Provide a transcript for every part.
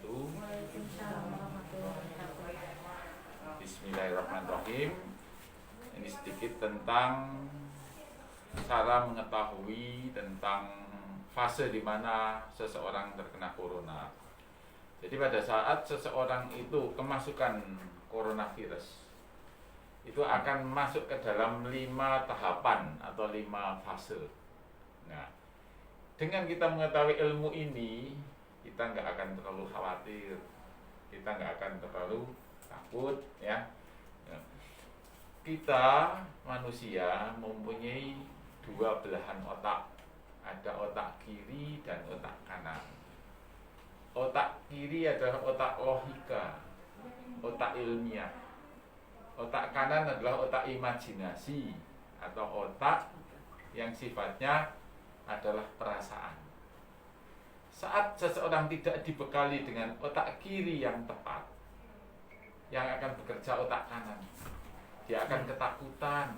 wabarakatuh. Waalaikumsalam warahmatullahi wabarakatuh. Bismillahirrahmanirrahim. Ini sedikit tentang cara mengetahui tentang fase di mana seseorang terkena corona. Jadi pada saat seseorang itu kemasukan coronavirus, itu akan masuk ke dalam 5 tahapan atau 5 fase. Nah, dengan kita mengetahui ilmu ini, kita nggak akan terlalu khawatir, kita nggak akan terlalu takut, ya. Kita manusia mempunyai 2 belahan otak, ada otak kiri dan otak kanan. Otak kiri adalah otak logika, otak ilmiah. Otak kanan adalah otak imajinasi atau otak yang sifatnya adalah perasaan. Saat seseorang tidak dibekali dengan otak kiri yang tepat, yang akan bekerja otak kanan, dia akan ketakutan,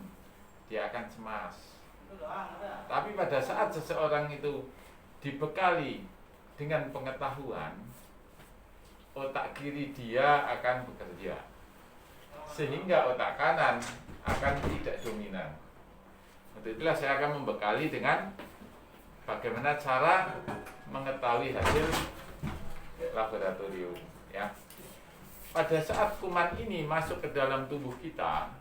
dia akan cemas. Tapi pada saat seseorang itu dibekali dengan pengetahuan, otak kiri dia akan bekerja, sehingga otak kanan akan tidak dominan. Untuk itulah saya akan membekali dengan bagaimana cara mengetahui hasil laboratorium, ya. Pada saat kuman ini masuk ke dalam tubuh kita,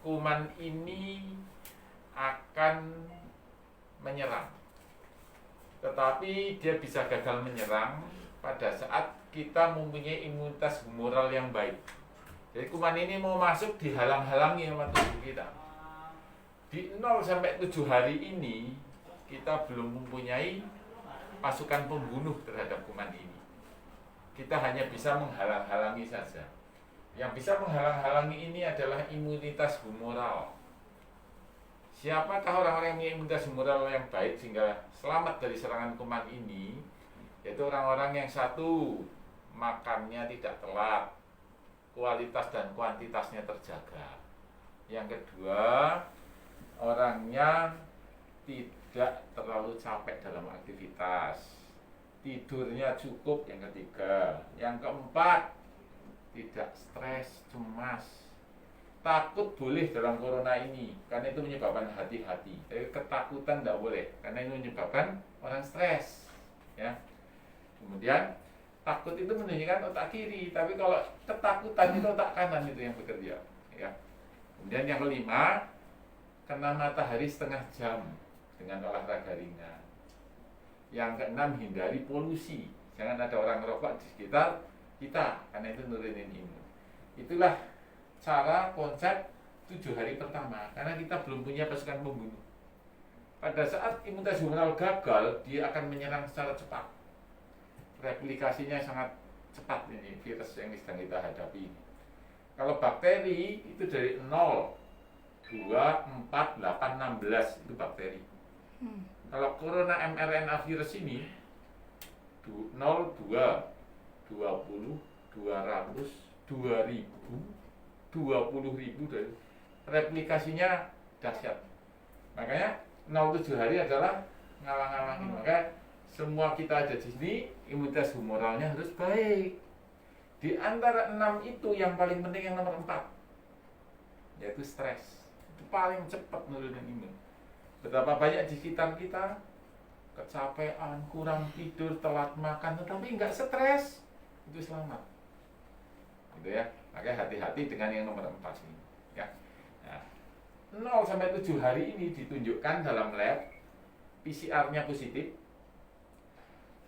kuman ini akan menyerang. Tetapi dia bisa gagal menyerang pada saat kita mempunyai imunitas humoral yang baik. Jadi kuman ini mau masuk dihalang-halangi sama tubuh kita. Di 0 sampai 7 hari ini kita belum mempunyai pasukan pembunuh terhadap kuman ini. Kita hanya bisa menghalang-halangi saja. Yang bisa menghalang-halangi ini adalah imunitas humoral. Siapakah orang-orang yang punya imunitas humoral yang baik sehingga selamat dari serangan kuman ini? Yaitu orang-orang yang satu, makannya tidak telat, kualitas dan kuantitasnya terjaga. Yang kedua, orangnya tidak terlalu capek dalam aktivitas, tidurnya cukup. Yang ketiga, yang keempat, tidak stres, cemas. Takut boleh dalam corona ini, karena itu menyebabkan hati-hati. Tapi ketakutan tidak boleh, karena itu menyebabkan orang stres, ya. Kemudian takut itu menunjukkan otak kiri, tapi kalau ketakutan itu otak kanan itu yang bekerja, ya. Kemudian yang kelima, kena matahari setengah jam dengan olahraga ringan. Yang keenam, hindari polusi, jangan ada orang rokok di sekitar kita, karena itu nurunin imun. Itulah cara konsep 7 hari pertama, karena kita belum punya pasukan pembunuh. Pada saat imunitas humoral gagal, dia akan menyerang secara cepat. Replikasinya sangat cepat ini virus yang sedang kita hadapi. Kalau bakteri itu dari 0, 2, 4, 8, 16 itu bakteri. Kalau corona mRNA virus ini 0, 2, 20, 200, 2000, 20.000 dari replikasinya dahsyat. Makanya 0-7 hari adalah ngalang-ngalangin. Maka semua kita ada di sini, imunitas humoralnya harus baik. Di antara 6 itu yang paling penting yang nomor 4, yaitu stres. Itu paling cepat nurunin imun. Betapa banyak di sekitar kita kecapean, kurang tidur, telat makan, tetapi nggak stres, itu selamat. Gitu ya. Makanya hati-hati dengan yang nomor 4 ini, ya. Nah, 0 sampai 7 hari ini ditunjukkan dalam lab, PCR-nya positif,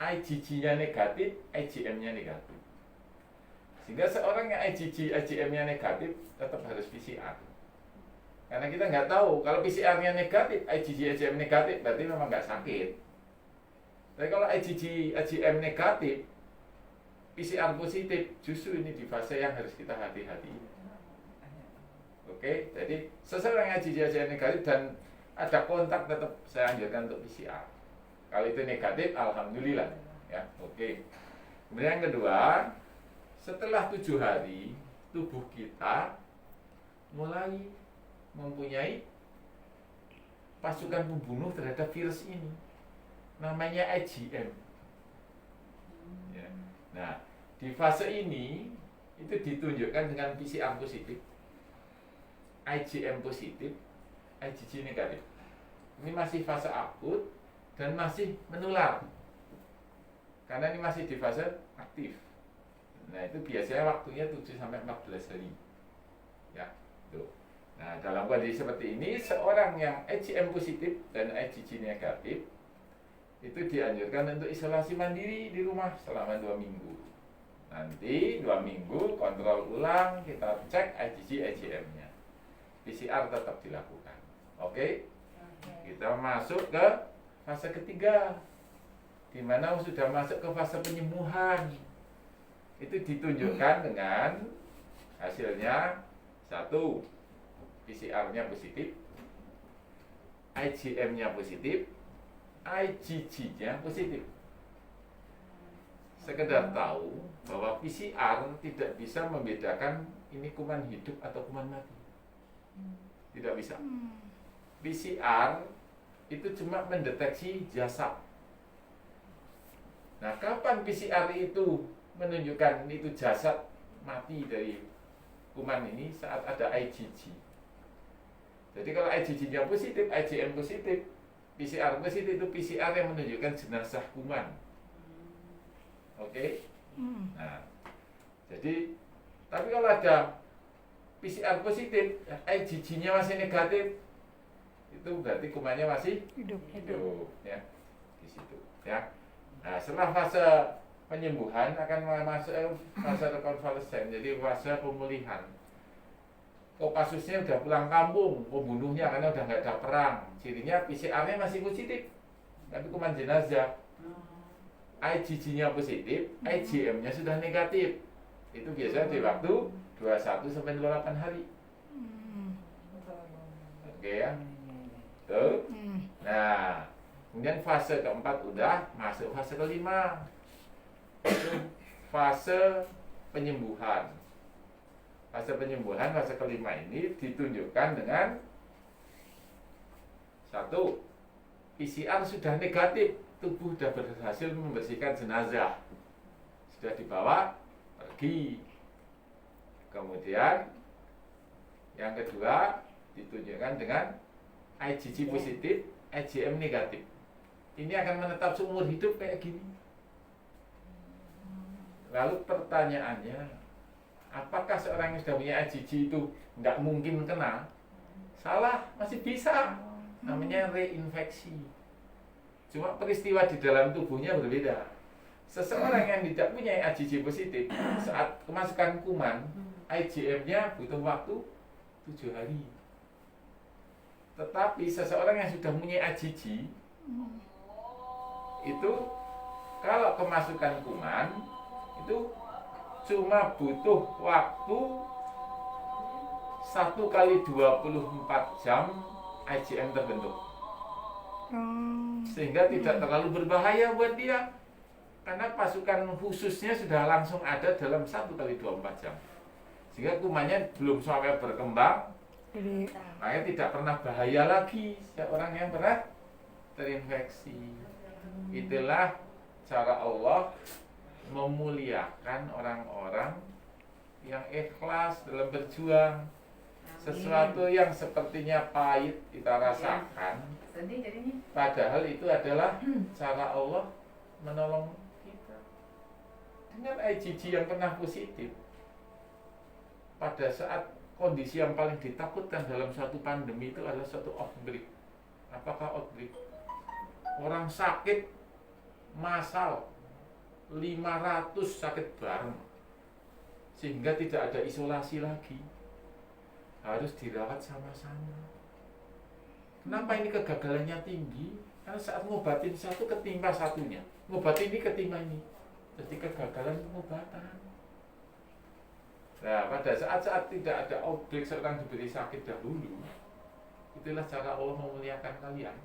IgG-nya negatif, IgM-nya negatif. Sehingga seorang yang IgG, IgM-nya negatif tetap harus PCR. Karena kita nggak tahu, kalau PCR-nya negatif, IgG, IgM negatif, berarti memang nggak sakit. Tapi kalau IgG, IgM negatif, PCR positif, justru ini di fase yang harus kita hati-hati. Oke, jadi seseorang yang IgG, IgM negatif dan ada kontak, tetap saya anjurkan untuk PCR. Kalau itu negatif, alhamdulillah, ya. Oke. Kemudian yang kedua, setelah 7 hari, tubuh kita mulai mempunyai pasukan pembunuh terhadap virus ini, namanya IgM. Ya. Di fase ini itu ditunjukkan dengan PCR positif, IgM positif, IgG negatif. Ini masih fase akut dan masih menular. Karena ini masih di fase aktif. Nah, itu biasanya waktunya 7 sampai 14 hari. Ya, tuh. Nah, dalam kondisi seperti ini, seorang yang IgM positif dan IgG negatif itu dianjurkan untuk isolasi mandiri di rumah selama 2 minggu. Nanti 2 minggu kontrol ulang, kita cek IgG, IgM-nya. PCR tetap dilakukan. Oke? Kita masuk ke fase ketiga, di mana sudah masuk ke fase penyembuhan. Itu ditunjukkan dengan hasilnya 1, PCR-nya positif, IgM-nya positif, IgG-nya positif. Sekedar tahu bahwa PCR tidak bisa membedakan ini kuman hidup atau kuman mati. Tidak bisa. PCR itu cuma mendeteksi jasad. Nah, kapan PCR itu menunjukkan itu jasad mati dari kuman ini? Saat ada IgG. Jadi kalau IgG-nya positif, IgM positif, PCR positif, itu PCR yang menunjukkan jenazah kuman. Oke? Nah, jadi tapi kalau ada PCR positif, IgG-nya masih negatif, itu berarti kumannya masih Hidup. ya, di situ ya. Nah, setelah fase penyembuhan akan masuk fase rekonvalesen, jadi fase pemulihan. Kopassusnya udah pulang kampung, pembunuhnya karena udah nggak ada perang, cirinya PCR-nya masih positif, tapi kuman jenazah. IgG-nya positif, IgM-nya sudah negatif. Itu biasanya di waktu 21 sampai 28 hari. Oke ya. Tuh. Nah, kemudian fase keempat udah masuk fase kelima. Itu fase penyembuhan. Fase penyembuhan, fase kelima ini ditunjukkan dengan 1, PCR sudah negatif, tubuh sudah berhasil membersihkan jenazah, sudah dibawa pergi. Kemudian yang kedua ditunjukkan dengan IgG positif, IgM negatif. Ini akan menetap seumur hidup kayak gini. Lalu pertanyaannya, apakah seorang yang sudah punya IgG itu nggak mungkin kena? Salah, masih bisa. Namanya reinfeksi. Cuma peristiwa di dalam tubuhnya berbeda. Seseorang yang tidak punya IgG positif, saat kemasukan kuman, IgM-nya butuh waktu 7 hari. Tetapi seseorang yang sudah punya IgG, itu kalau kemasukan kuman, itu cuma butuh waktu 1 kali 24 jam IgM terbentuk. Sehingga tidak terlalu berbahaya buat dia, karena pasukan khususnya sudah langsung ada dalam 1 kali 24 jam. Sehingga kumannya belum sampai berkembang, makanya tidak pernah bahaya lagi orang yang pernah terinfeksi. Itulah cara Allah memuliakan orang-orang yang ikhlas dalam berjuang. Sesuatu yang sepertinya pahit kita rasakan, padahal itu adalah cara Allah menolong kita. Dengan IgG yang pernah positif, pada saat kondisi yang paling ditakutkan dalam suatu pandemi itu adalah suatu outbreak. Apakah outbreak? Orang sakit massal 500 sakit bareng, sehingga tidak ada isolasi lagi, harus dirawat sama-sama. Kenapa ini kegagalannya tinggi? Karena saat ngobatin satu ketimpa satunya, ngobatin ini ketimpa ini, jadi kegagalan pengobatan. Nah, pada saat-saat tidak ada outbreak, seorang diberi sakit dahulu, itulah cara Allah memuliakan kalian.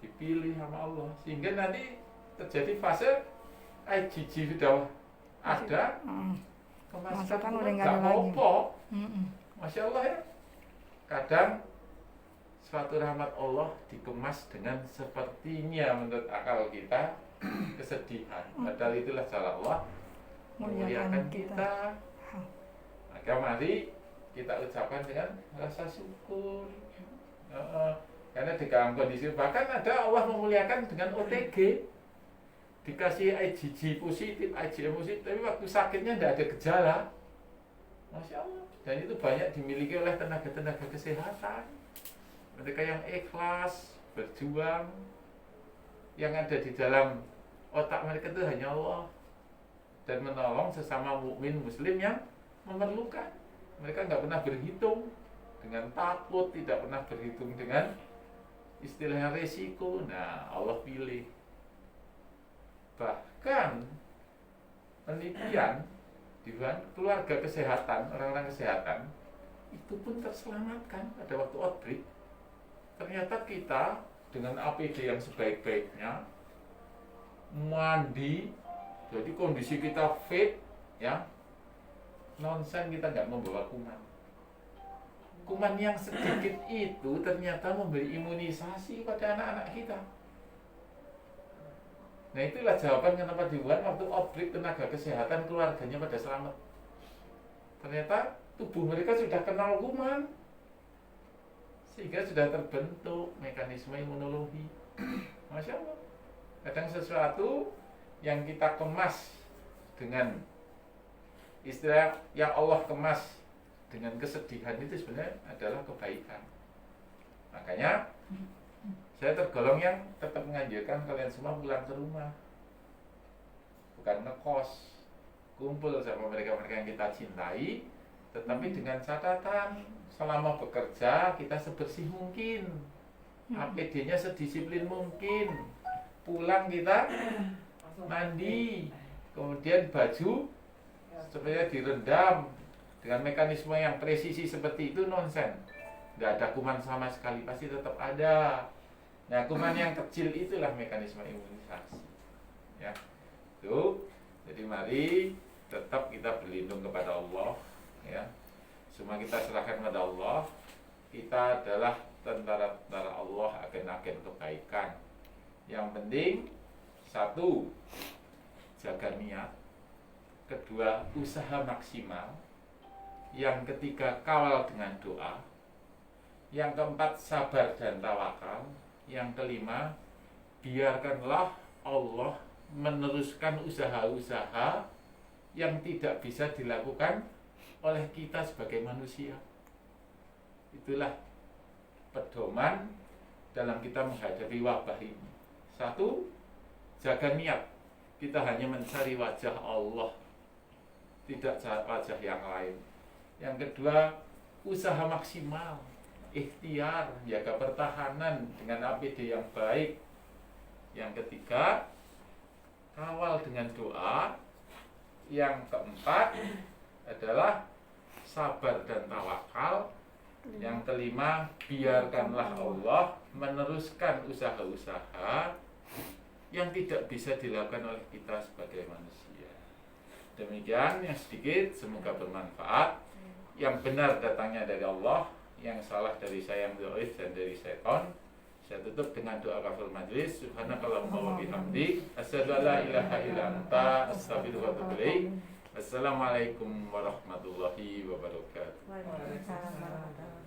Dipilih sama Allah, sehingga nanti terjadi fase IgG sudah ada, kemasukan udah nggak nggak ada lagi. apa-apa. Masya Allah ya. Kadang suatu rahmat Allah dikemas dengan sepertinya menurut akal kita kesedihan. Padahal itulah cara Allah memuliakan kita. Maka mari kita ucapkan dengan rasa syukur. Karena di dalam kondisi bahkan ada Allah memuliakan dengan OTG, dikasih IgG positif, IgM positif, tapi waktu sakitnya tidak ada gejala. Masya Allah. Dan itu banyak dimiliki oleh tenaga-tenaga kesehatan. Mereka yang ikhlas, berjuang, yang ada di dalam otak mereka itu hanya Allah dan menolong sesama mukmin muslim yang memerlukan. Mereka nggak pernah berhitung dengan takut, tidak pernah berhitung dengan istilahnya resiko. Nah, Allah pilih. Bahkan penelitian di keluarga kesehatan, orang-orang kesehatan itu pun terselamatkan pada waktu outbreak. Ternyata kita dengan APD yang sebaik-baiknya, mandi, jadi kondisi kita fit, ya, nonsen kita nggak membawa kuman. Kuman yang sedikit itu ternyata memberi imunisasi pada anak-anak kita. Nah, itulah jawaban kenapa di Wuhan waktu outbreak tenaga kesehatan keluarganya pada selamat. Ternyata tubuh mereka sudah kenal kuman, sehingga sudah terbentuk mekanisme imunologi. Masya Allah. Kadang sesuatu yang kita kemas dengan istilah yang Allah kemas dengan kesedihan itu sebenarnya adalah kebaikan. Makanya saya tergolong yang tetap menganjurkan kalian semua pulang ke rumah, bukan ngekos, kumpul sama mereka-mereka yang kita cintai, tetapi dengan catatan selama bekerja kita sebersih mungkin, APD-nya sedisiplin mungkin, pulang kita mandi, kemudian baju supaya direndam dengan mekanisme yang presisi seperti itu nonsen. Nggak ada kuman sama sekali, pasti tetap ada. Nah, kuman yang kecil itulah mekanisme imunisasi. Ya, itu. Jadi mari tetap kita berlindung kepada Allah. Ya, semua kita serahkan kepada Allah. Kita adalah tentara-tentara Allah, agen-agen kebaikan. Yang penting satu, jaga niat. Kedua, usaha maksimal. Yang ketiga, kawal dengan doa. Yang keempat, sabar dan tawakal. Yang kelima, biarkanlah Allah meneruskan usaha-usaha yang tidak bisa dilakukan oleh kita sebagai manusia. Itulah pedoman dalam kita menghadapi wabah ini. Satu, jaga niat. Kita hanya mencari wajah Allah, tidak wajah yang lain. Yang kedua, usaha maksimal, ikhtiar, jaga pertahanan dengan APD yang baik. Yang ketiga, kawal dengan doa. Yang keempat adalah sabar dan tawakal. Yang kelima, biarkanlah Allah meneruskan usaha-usaha yang tidak bisa dilakukan oleh kita sebagai manusia. Demikian yang sedikit, semoga bermanfaat. Yang benar datangnya dari Allah, yang salah dari saya yang dhaif dan dari setan. Saya tutup dengan doa kafir majlis. Subhanakallahumma wa bihamdik, asyhadu an la ilaha illa anta, astaghfiruka wa atubu ilaik. Assalamualaikum warahmatullahi wabarakatuh. Waalaikumsalam warahmatullahi wabarakatuh.